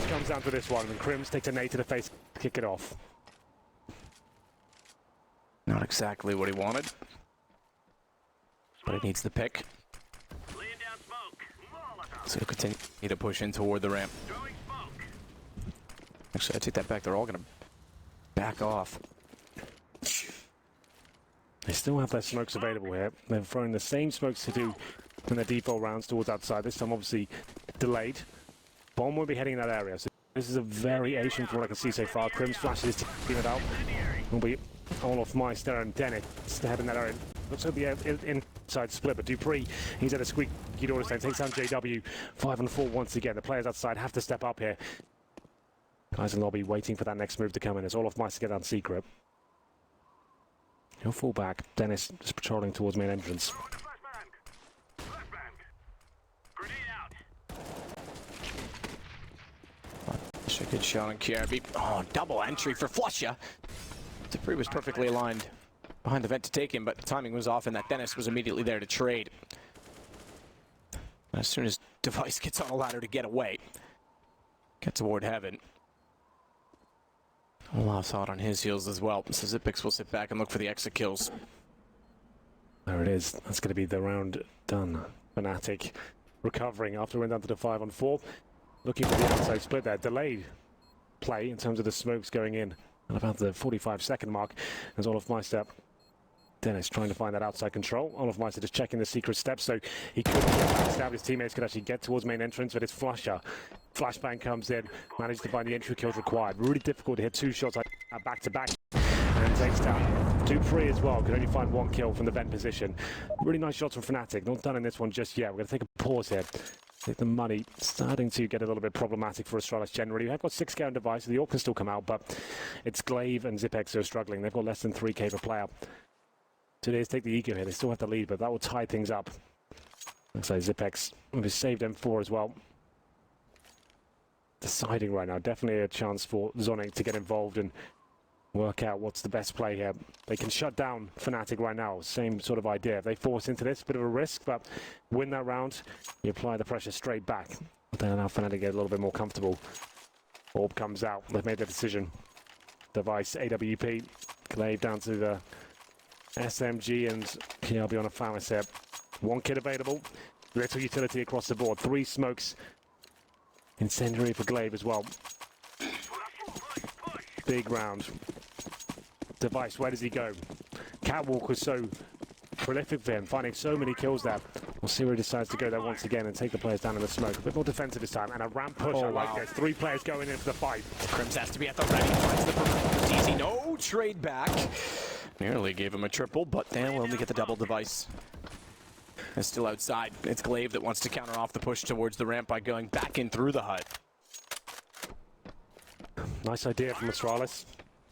comes down to this one, and Crims takes a nade to the face, kick it off. Not exactly what he wanted, but he needs the pick. Laying down smoke. Molotov. So he'll continue to push in toward the ramp. Throwing smoke. Actually, I take that back. They're all going to back off. They still have their smokes available here. They're throwing the same smokes to do in their default rounds towards outside. This time, obviously, delayed. Bomb will be heading in that area. So this is a variation from what I can see so far. Crims flashes his team it out. Will be Olof Meister and Dennis heading that area. Looks like the inside split, but Dupree, he's at a squeaky door this time. Takes down JW. 5 and 4 once again. The players outside have to step up here. Guys in lobby waiting for that next move to come in as Olof Meister get down secret. He'll fall back. Dennis just patrolling towards main entrance. Throwing a flashbang. Flashbang. Grenade out. That's a good shot on KRB. Oh, double entry for Flusha. Dupree was perfectly aligned behind the vent to take him, but the timing was off and that Dennis was immediately there to trade. As soon as Device gets on a ladder to get away, gets toward heaven. Olaf's hot on his heels as well, so Zipix will sit back and look for the exit kills. There it is. That's going to be the round done. Fnatic recovering after went down to the 5 on 4. Looking for the outside split there. Delayed play in terms of the smokes going in. And about the 45-second mark as Olof Meister. Dennis trying to find that outside control. Olof Meister just checking the secret steps so he could stab his teammates, could actually get towards main entrance, but it's Flusha. Flashbang comes in, managed to find the entry kills required. Really difficult to hit 2 shots like back to back. And takes down Dupree as well, could only find 1 kill from the vent position. Really nice shots from Fnatic, not done in this one just yet. We're going to take a pause here. I think the money starting to get a little bit problematic for Astralis generally. We have got 6K on device, so the AWP can still come out, but it's Glaive and Zipex who are struggling. They've got less than 3K per player. Today's take the eco here. They still have the lead, but that will tie things up. Looks like Zipex with his saved M4 as well. Deciding right now. Definitely a chance for Zonic to get involved and work out what's the best play here. They can shut down Fnatic right now. Same sort of idea. If they force into this, bit of a risk, but win that round, you apply the pressure straight back. But then now Fnatic get a little bit more comfortable. Orb comes out. They've made their decision. Device, AWP, Glaive down to the SMG and PRB on a Famis here. 1 kit available. Little utility across the board. 3 smokes. Incendiary for Glaive as well. Big round. Device, where does he go? Catwalk was so prolific for him, finding so many kills there. We'll see where he decides to go there once again and take the players down in the smoke. A bit more defensive this time, and a ramp push. I like this. 3 players going in for the fight. Crims has to be at the ready. Finds the performance easy. No trade back. Nearly gave him a triple, but then we'll only get the double. Device. It's still outside. It's Glaive that wants to counter off the push towards the ramp by going back in through the hut. Nice idea from Astralis.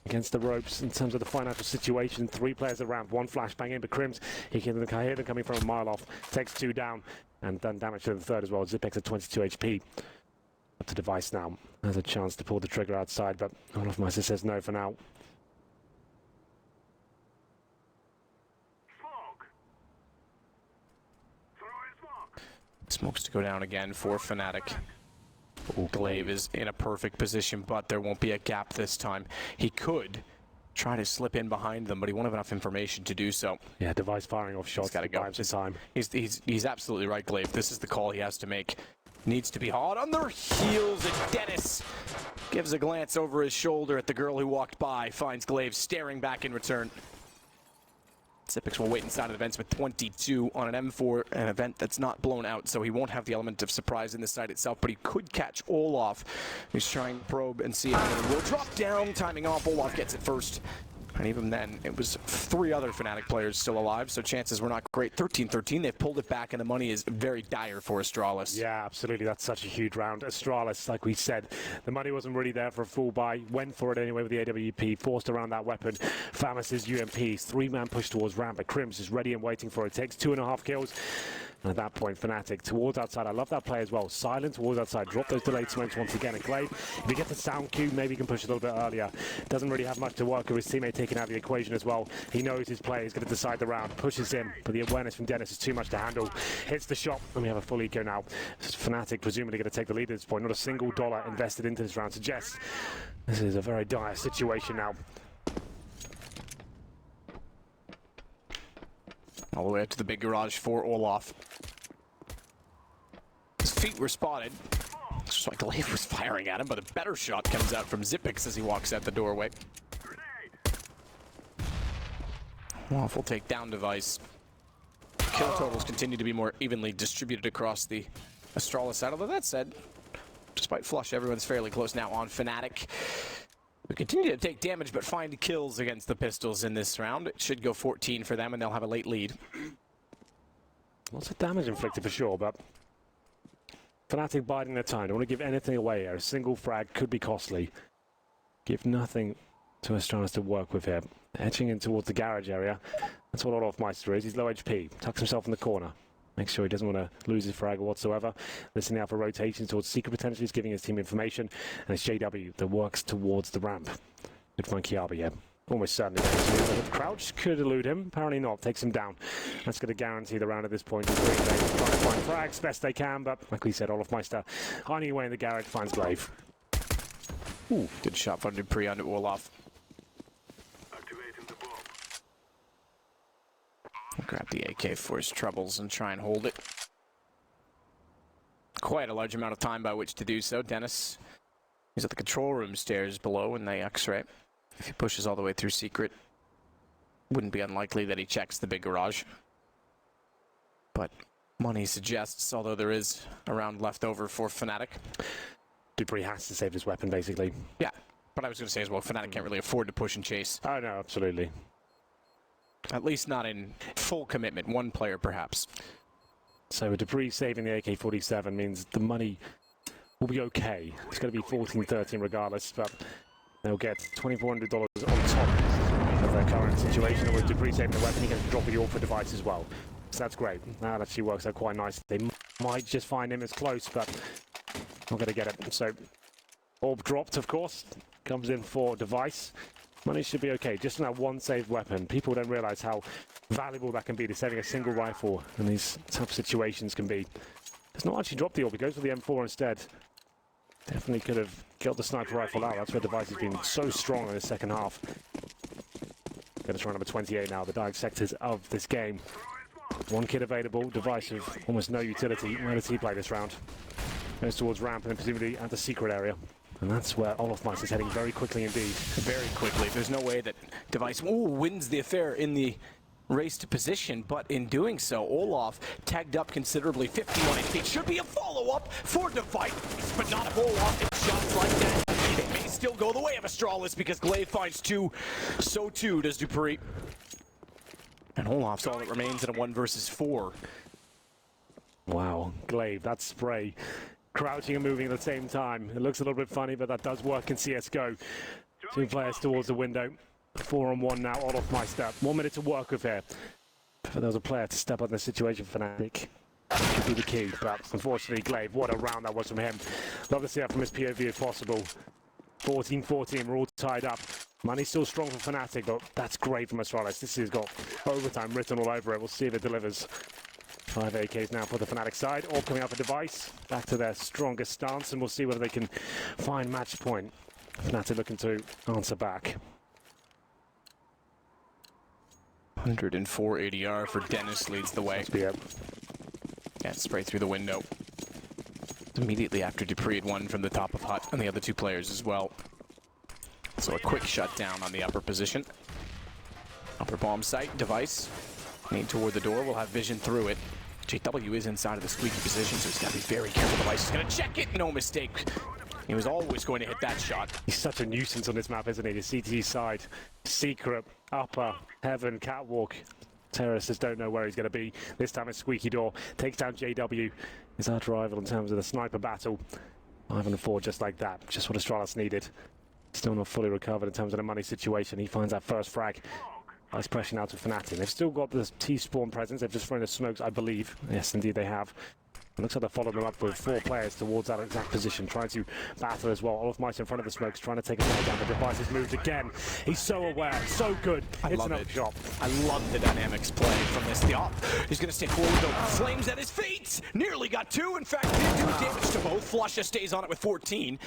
Against the ropes in terms of the financial situation. 3 players around, 1 flashbang in, but Crims, he can hear them coming from a mile off. Takes 2 down and done damage to the 3rd as well. Zipex at 22 HP. Up to Device now. Has a chance to pull the trigger outside, but Olof Meister says no for now. Smokes to go down again for Fnatic. Glaive is in a perfect position, but there won't be a gap this time. He could try to slip in behind them, but he won't have enough information to do so. Yeah, Device firing off shots. Got to go. Time. He's absolutely right, Glaive. This is the call he has to make. Needs to be hot on their heels, and Dennis gives a glance over his shoulder at the girl who walked by, finds Glaive staring back in return. Zipix will wait inside of the vents with 22 on an M4, an event that's not blown out, so he won't have the element of surprise in the site itself, but he could catch Olaf. He's trying to probe and see if it will drop down, timing off. Olaf gets it first. And even then, it was 3 other Fnatic players still alive, so chances were not great. 13-13, they've pulled it back, and the money is very dire for Astralis. Yeah, absolutely. That's such a huge round. Astralis, like we said, the money wasn't really there for a full buy. Went for it anyway with the AWP, forced around that weapon. Famis' UMPs, 3-man push towards ramp, but Crims is ready and waiting for it. Takes 2.5 kills. And at that point, Fnatic towards outside. I love that play as well. Silent towards outside. Drop those delayed smokes once again. And Glaive, if he gets a sound cue, maybe he can push a little bit earlier. Doesn't really have much to work with. His teammate taking out the equation as well. He knows his play is going to decide the round. Pushes him, but the awareness from Dennis is too much to handle. Hits the shot, and we have a full eco now. Fnatic presumably going to take the lead at this point. Not a single dollar invested into this round suggests this is a very dire situation now. All the way up to the big garage for Olaf. His feet were spotted. Just like Glaive was firing at him, but a better shot comes out from Zippix as he walks out the doorway. Olaf will take down Device. Kill totals continue to be more evenly distributed across the Astralis side. Although that said, despite Flush, everyone's fairly close now on Fnatic. We continue to take damage, but find kills against the Pistols in this round. It should go 14 for them, and they'll have a late lead. Lots of damage inflicted for sure, but Fnatic biding their time. Don't want to give anything away here. A single frag could be costly. Give nothing to Astralis to work with here. Edging in towards the garage area. That's what Olaf Meister is. He's low HP. Tucks himself in the corner. Make sure he doesn't want to lose his frag whatsoever. Listening out for rotations towards Secret potentially, is giving his team information. And it's JW that works towards the ramp. Good find Kiaba, yeah. Almost certainly. Crouch could elude him. Apparently not. Takes him down. That's going to guarantee the round at this point. They're trying to find frags best they can, but like we said, Olaf Meister hiding away in the garage finds Glaive. Ooh, good shot from Dupree onto Olaf. Activating the bomb. Grab the AK for his troubles and try and hold it. Quite a large amount of time by which to do so. Dennis is at the control room stairs below in the X-ray. If he pushes all the way through Secret, wouldn't be unlikely that he checks the big garage. But money suggests, although there is a round left over for Fnatic. Dupree has to save his weapon, basically. Yeah, but I was going to say as well, Fnatic can't really afford to push and chase. Oh, no, absolutely. At least not in full commitment. One player, perhaps. So Dupree saving the AK-47 means the money will be okay. It's going to be 14-13 regardless, but they'll get $2,400 on top of their current situation. And with Dupree saving the weapon, he can drop the AWP device as well. So that's great. That actually works out quite nicely. They might just find him as close, but not going to get it. So AWP dropped, of course. Comes in for device. Money should be okay. Just on that one saved weapon. People don't realize how valuable that can be to saving a single rifle in these tough situations can be. Does not actually drop the AWP. He goes for the M4 instead. Definitely could have killed the sniper rifle out. That's where Device has been so strong in the second half. Going to try number 28 now, the dark sectors of this game. One kid available, Device of almost no utility. Where does he play this round? Goes towards ramp and then presumably at the secret area. And that's where Olaf Meister is heading very quickly indeed. Very quickly. There's no way that Device wins the affair in the race to position, but in doing so, Olaf tagged up considerably. 51 HP. Should be a follow-up for Device, but not if Olaf hits shots like that. It may still go the way of Astralis because Glaive finds two. So too does Dupree. And Olaf's all that remains in a 1 versus 4. Wow, Glaive, that spray. Crouching and moving at the same time. It looks a little bit funny, but that does work in CSGO. Two players towards the window. 4-on-1 now, Olaf Meister. 1 minute to work with here. If there was a player to step up in the situation for Fnatic, could be the key. But unfortunately, Glaive, what a round that was from him. Love to see that from his POV if possible. 14-14, we're all tied up. Money's still strong for Fnatic, but that's great from Astralis. This has got overtime written all over it. We'll see if it delivers. 5 AKs now for the Fnatic side, all coming out for Device. Back to their strongest stance, and we'll see whether they can find match point. Fnatic looking to answer back. 104 ADR for Dennis leads the way. Yeah, spray through the window. Immediately after Dupree had won from the top of Hut, and the other two players as well. So a quick shutdown on the upper position. Upper bomb site, Device. Aimed toward the door, we'll have vision through it. JW is inside of the squeaky position, so he's got to be very careful. Device is going to check it, no mistake. He was always going to hit that shot. he's such a nuisance on this map, isn't he? The CT side, secret, upper, heaven, catwalk. Terrorists don't know where he's going to be. This time it's squeaky door. Takes down JW. His arch rival in terms of the sniper battle. 5-4 just like that. Just what Astralis needed. Still not fully recovered in terms of the money situation. He finds that first frag. Nice pressure now to Fnatic. They've still got the T-spawn presence. They've just thrown the smokes, I believe. Yes, indeed they have. It looks like they're following them up with 4 players towards that exact position, trying to battle as well. Olaf Meister in front of the smokes, trying to take a player down. The device has moved again. He's so aware, so good. It's another shot. I love the dynamics play from this. The op, he's going to stay forward though. Flames at his feet. Nearly got 2. In fact, did do damage to both. Flusha stays on it with 14.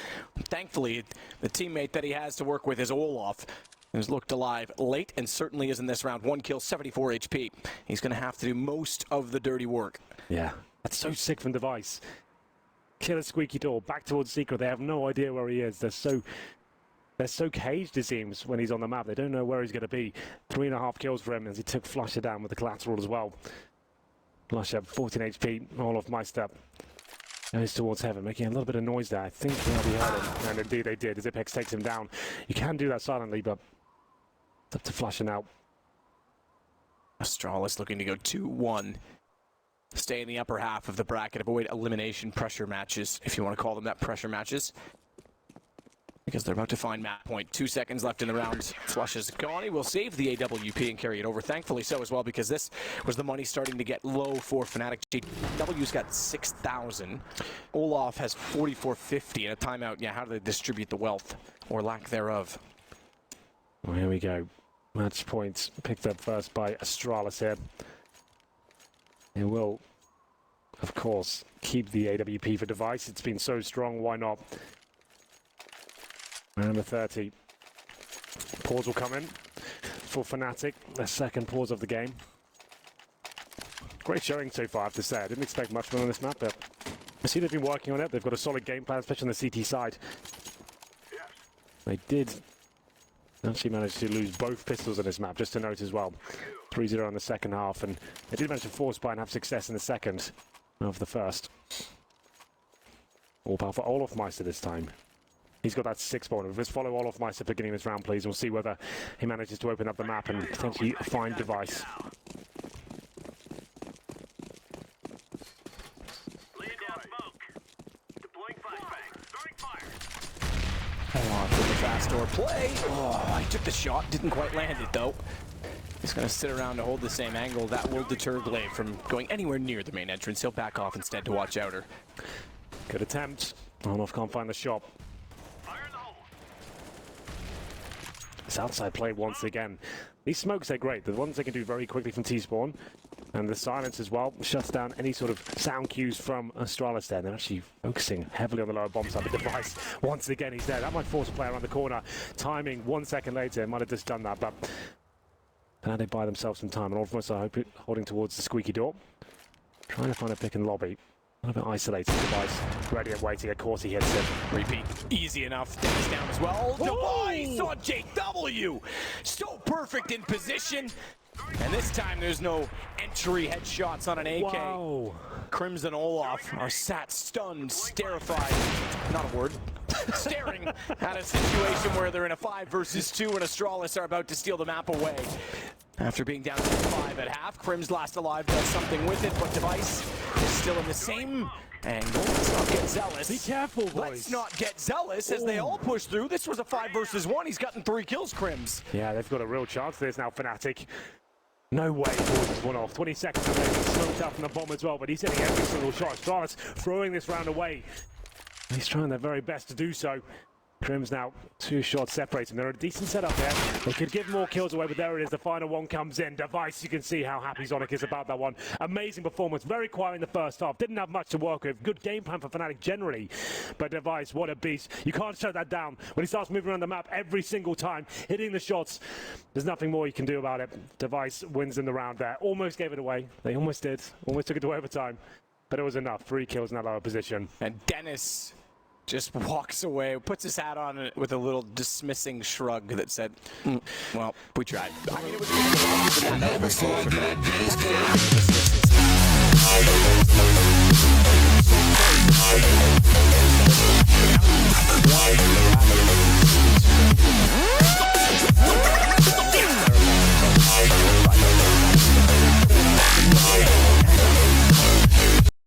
Thankfully, the teammate that he has to work with is Olaf, who's looked alive late and certainly is in this round. 1 kill, 74 HP. He's going to have to do most of the dirty work. Yeah. That's so sick from Device. Kill a squeaky door, back towards Secret. They have no idea where he is. They're so caged, it seems, when he's on the map. They don't know where he's going to be. 3.5 kills for him as he took Flusha down with the collateral as well. Flusha, 14 HP, Olaf Meister goes towards heaven, making a little bit of noise there. I think they heard him, and indeed they did, as Ipex takes him down. You can do that silently, but it's up to Flusha now. Astralis looking to go 2-1. Stay in the upper half of the bracket, avoid elimination pressure matches, if you want to call them that, pressure matches. Because they're about to find map point. 2 seconds left in the round. Flush is gone. He will save the AWP and carry it over. Thankfully so as well, because this was the money starting to get low for Fnatic. JW's got 6,000. Olaf has 4,450 and a timeout. Yeah, how do they distribute the wealth, or lack thereof? Well, here we go. Match points picked up first by Astralis here. It will, of course, keep the AWP for Device. It's been so strong, why not? Number 30. Pause will come in for Fnatic. Their second pause of the game. Great showing so far, I have to say. I didn't expect much more on this map, but I see they've been working on it. They've got a solid game plan, especially on the CT side. They did actually manage to lose both pistols on this map, just to note as well. 3-0 in the second half, and they did manage to force by and have success in the second of the first. All power for Olaf Meister this time. He's got that 6-point. Let's follow Olaf Meister beginning this round, please. We'll see whether he manages to open up the map and potentially find Device. With the fast door play. Oh, he took the shot, didn't quite land it though. He's going to sit around to hold the same angle. That will deter Glaive from going anywhere near the main entrance. He'll back off instead to watch outer. Good attempt. Olaf can't find the shot. It's outside play once again. These smokes are great. The ones they can do very quickly from T-spawn. And the silence as well shuts down any sort of sound cues from Astralis there. They're actually focusing heavily on the lower bomb side of the Device. Once again, he's there. That might force a player around the corner. Timing 1 second later, might have just done that, but now they buy themselves some time. And all of us are holding towards the squeaky door. Trying to find a pick and lobby. A little bit isolated. Device ready and waiting. Of course he hits it. Repeat. Easy enough. Dennis down as well. Device on JW. So perfect in position. And this time there's no entry headshots on an AK. Wow. Crimson Olaf are sat stunned, terrified, not a word, staring at a situation where they're in a 5 versus 2 and Astralis are about to steal the map away. After being down to 5 at half, Crim's last alive does something with it, but Device is still in the same angle. Let's not get zealous. Be careful, boys. Let's not get zealous as they all push through. This was a 5 versus 1. He's gotten 3 kills, Crims. Yeah, they've got a real chance. There's now Fnatic. No way he pulls this one off. 20 seconds and then he's smoked out from the bomb as well, but he's hitting every single shot. Astralis throwing this round away. He's trying their very best to do so. Crim's now 2 shots separating. They're a decent setup there. They could give more kills away, but there it is. The final one comes in. Device, you can see how happy Zonic is about that one. Amazing performance. Very quiet in the first half. Didn't have much to work with. Good game plan for Fnatic generally. But Device, what a beast. You can't shut that down. When he starts moving around the map every single time, hitting the shots, there's nothing more you can do about it. Device wins in the round there. Almost gave it away. They almost did. Almost took it to overtime. But it was enough. 3 kills in that lower position. And Dennis just walks away, puts his hat on it with a little dismissing shrug that said, well, we tried. I mean, it was a